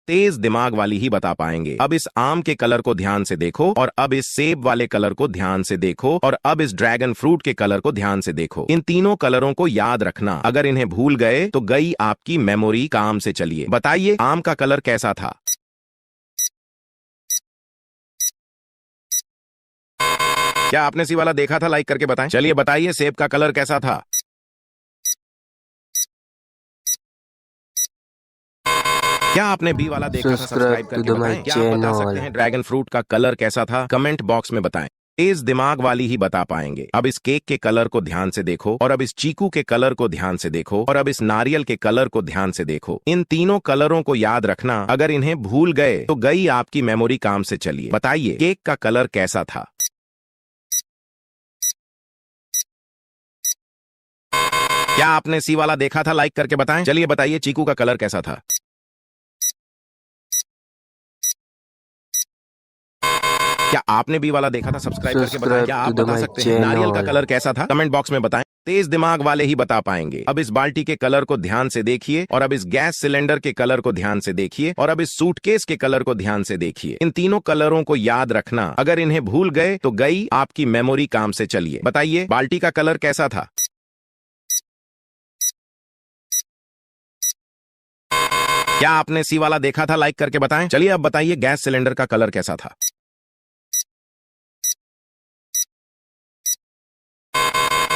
तेज दिमाग वाली ही बता पाएंगे। अब इस आम के कलर को ध्यान से देखो, और अब इस सेब वाले कलर को ध्यान से देखो, और अब इस ड्रैगन फ्रूट के कलर को ध्यान से देखो। इन तीनों कलरों को याद रखना, अगर इन्हें भूल गए तो गई आपकी मेमोरी, काम से चलिए। बताइए आम का कलर कैसा था? क्या आपने सी वाला देखा था? लाइक करके बताएं। चलिए बताइए सेब का कलर कैसा था? क्या आपने बी वाला देखा था? सब्सक्राइब Subscribe to करके my बताएं। क्या आप बता सकते channel. हैं ड्रैगन फ्रूट का कलर कैसा था? कमेंट बॉक्स में बताएं। तेज दिमाग वाली ही बता पाएंगे। अब इस केक के कलर को ध्यान से देखो, और अब इस चीकू के कलर को ध्यान से देखो, और अब इस नारियल के कलर को ध्यान से देखो। इन तीनों कलरों को याद रखना, अगर इन्हें भूल गए तो गई आपकी मेमोरी, काम से चलिए। बताइए केक का कलर कैसा था? क्या आपने सी वाला देखा था? लाइक करके बताएं। चलिए बताइए चीकू का कलर कैसा था? क्या आपने भी वाला देखा था? सब्सक्राइब करके बताएं। क्या Subscribe आप to बता my सकते हैं नारियल का channel. कलर कैसा था? कमेंट बॉक्स में बताएं। तेज दिमाग वाले ही बता पाएंगे। अब इस बाल्टी के कलर को ध्यान से देखिए, और अब इस गैस सिलेंडर के कलर को ध्यान से देखिए, और अब इस सूटकेस के कलर को ध्यान से देखिए। इन तीनों कलरों को याद रखना, अगर इन्हें भूल गए तो गई आपकी मेमोरी, काम से चलिए। बताइए बाल्टी का कलर कैसा था? क्या आपने सी वाला देखा था? लाइक करके बताएं। चलिए अब बताइए गैस सिलेंडर का कलर कैसा था?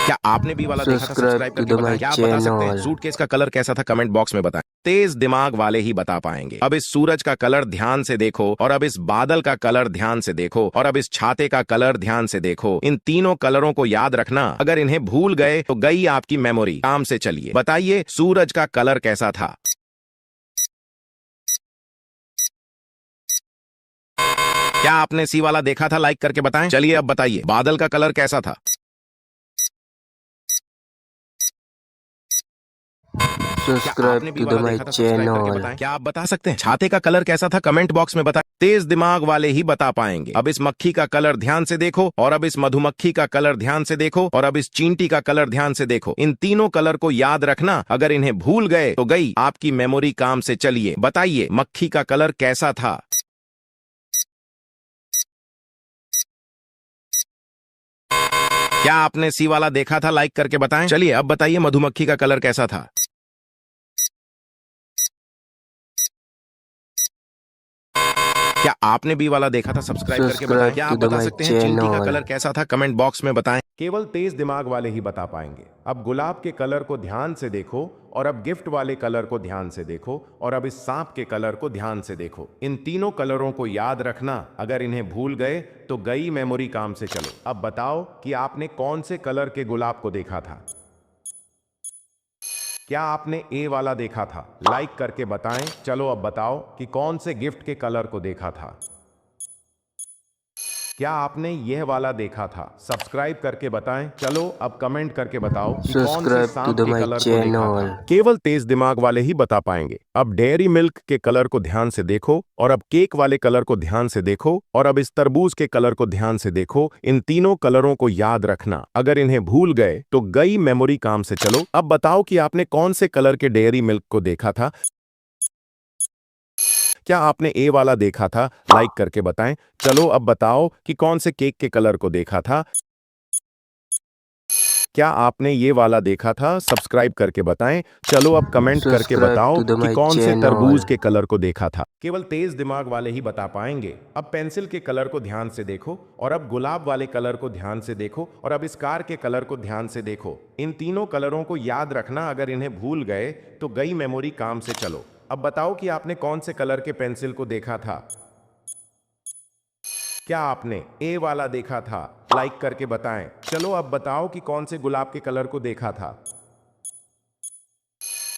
क्या आपने भी वाला देखा था? Subscribe सब्सक्राइब to करके my बताएं। क्या आप बता सकते हैं channel. सूटकेस का कलर कैसा था? कमेंट बॉक्स में बताएं। तेज दिमाग वाले ही बता पाएंगे। अब इस सूरज का कलर ध्यान से देखो, और अब इस बादल का कलर ध्यान से देखो, और अब इस छाते का कलर ध्यान से देखो। इन तीनों कलरों को याद रखना, अगर इन्हें भूल गए तो गई आपकी मेमोरी, काम से चलिए। बताइए सूरज का कलर कैसा था? क्या आपने सी वाला देखा था? लाइक करके बताएं। चलिए अब बताइए बादल का कलर कैसा था? क्या आपने Subscribe भी to वाला my देखा था? सब्सक्राइब करके channel. बताएं। क्या आप बता सकते हैं छाते का कलर कैसा था? कमेंट बॉक्स में बताएं। तेज दिमाग वाले ही बता पाएंगे। अब इस मक्खी का कलर ध्यान से देखो, और अब इस मधुमक्खी का कलर ध्यान से देखो, और अब इस चींटी का कलर ध्यान से देखो। इन तीनों कलर को याद रखना, अगर इन्हें भूल गए तो गई आपकी मेमोरी, काम से चलिए। बताइए मक्खी का कलर कैसा था? क्या आपने सी वाला देखा था? लाइक करके बताएं। चलिए अब बताइए मधुमक्खी का कलर कैसा था? क्या आपने भी वाला देखा था? सब्सक्राइब करके बताएं। Subscribe क्या to आप बता my सकते हैं चींटी का channel. कलर कैसा था? कमेंट बॉक्स में बताएं। केवल तेज दिमाग वाले ही बता पाएंगे। अब गुलाब के कलर को ध्यान से देखो, और अब गिफ्ट वाले कलर को ध्यान से देखो, और अब इस सांप के कलर को ध्यान से देखो। इन तीनों कलरों को याद रखना, अगर इन्हें भूल गए तो गई मेमोरी, काम से चलो। अब बताओ कि आपने कौन से कलर के गुलाब को देखा था? क्या आपने ए वाला देखा था? लाइक करके बताएं। चलो अब बताओ कि कौन से गिफ्ट के कलर को देखा था? क्या आपने यह वाला देखा था? सब्सक्राइब करके बताएं। चलो अब कमेंट करके बताओ कि कौन से Subscribe to सांप के my कलर को देखा था? channel. केवल तेज दिमाग वाले ही बता पाएंगे। अब डेयरी मिल्क के कलर को ध्यान से देखो, और अब केक वाले कलर को ध्यान से देखो, और अब इस तरबूज के कलर को ध्यान से देखो। इन तीनों कलरों को याद रखना, अगर इन्हें भूल गए तो गई मेमोरी, काम से चलो। अब बताओ कि आपने कौन से कलर के डेयरी मिल्क को देखा था? क्या आपने ए वाला देखा था? लाइक करके बताएं। चलो अब बताओ कि कौन से केक के कलर को देखा था? क्या आपने ये वाला देखा था? सब्सक्राइब करके बताएं। चलो अब कमेंट करके Subscribe बताओ to कि my कौन से तरबूज channel. के कलर को देखा था। केवल तेज दिमाग वाले ही बता पाएंगे। अब पेंसिल के कलर को ध्यान से देखो, और अब गुलाब वाले कलर को ध्यान से देखो, और अब इस कार के कलर को ध्यान से देखो। इन तीनों कलरों को याद रखना, अगर इन्हें भूल गए तो गई मेमोरी, काम से चलो। अब बताओ कि आपने कौन से कलर के पेंसिल को देखा था? क्या आपने ए वाला देखा था? लाइक करके बताएं। चलो अब बताओ कि कौन से गुलाब के कलर को देखा था?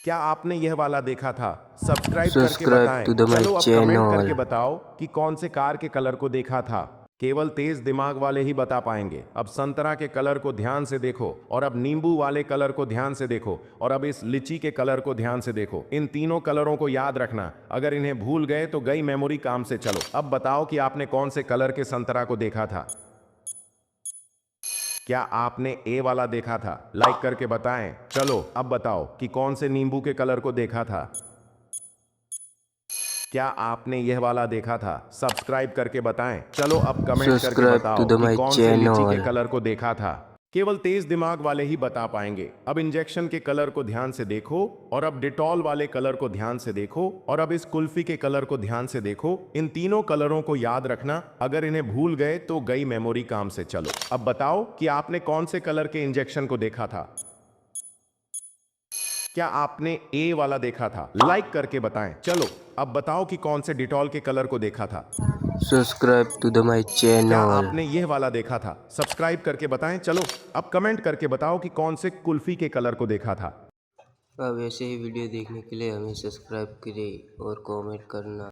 क्या आपने यह वाला देखा था? सब्सक्राइब करके Subscribe बताएं। to my चलो अब कमेंट करके channel. बताओ कि कौन से कार के कलर को देखा था। केवल तेज दिमाग वाले ही बता पाएंगे। अब संतरा के कलर को ध्यान से देखो, और अब नींबू वाले कलर को ध्यान से देखो, और अब इस लीची के कलर को ध्यान से देखो। इन तीनों कलरों को याद रखना, अगर इन्हें भूल गए तो गई मेमोरी, काम से चलो। अब बताओ कि आपने कौन से कलर के संतरा को देखा था? क्या आपने ए वाला देखा था? लाइक करके बताएं। चलो अब बताओ कि कौन से नींबू के कलर को देखा था? क्या आपने यह वाला देखा था? सब्सक्राइब करके बताएं। चलो अब कमेंट करके Subscribe बताओ to the कि my कौन से लीची के channel. कलर को देखा था। केवल तेज दिमाग वाले ही बता पाएंगे। अब इंजेक्शन के कलर को ध्यान से देखो और अब डिटॉल वाले कलर को ध्यान से देखो और अब इस कुल्फी के कलर को ध्यान से देखो। इन तीनों कलरों को याद रखना, अगर इन्हें भूल गए तो गई मेमोरी काम से। चलो अब बताओ कि आपने कौन से कलर के इंजेक्शन को देखा था। क्या आपने ए वाला देखा था? लाइक करके बताएं। चलो अब बताओ कि कौन से डिटॉल के कलर को देखा था। Subscribe to the my क्या channel. आपने यह वाला देखा था? सब्सक्राइब करके बताएं। चलो अब कमेंट करके बताओ कि कौन से कुल्फी के कलर को देखा था। अब ऐसे ही वीडियो देखने के लिए हमें सब्सक्राइब करें और कमेंट करना।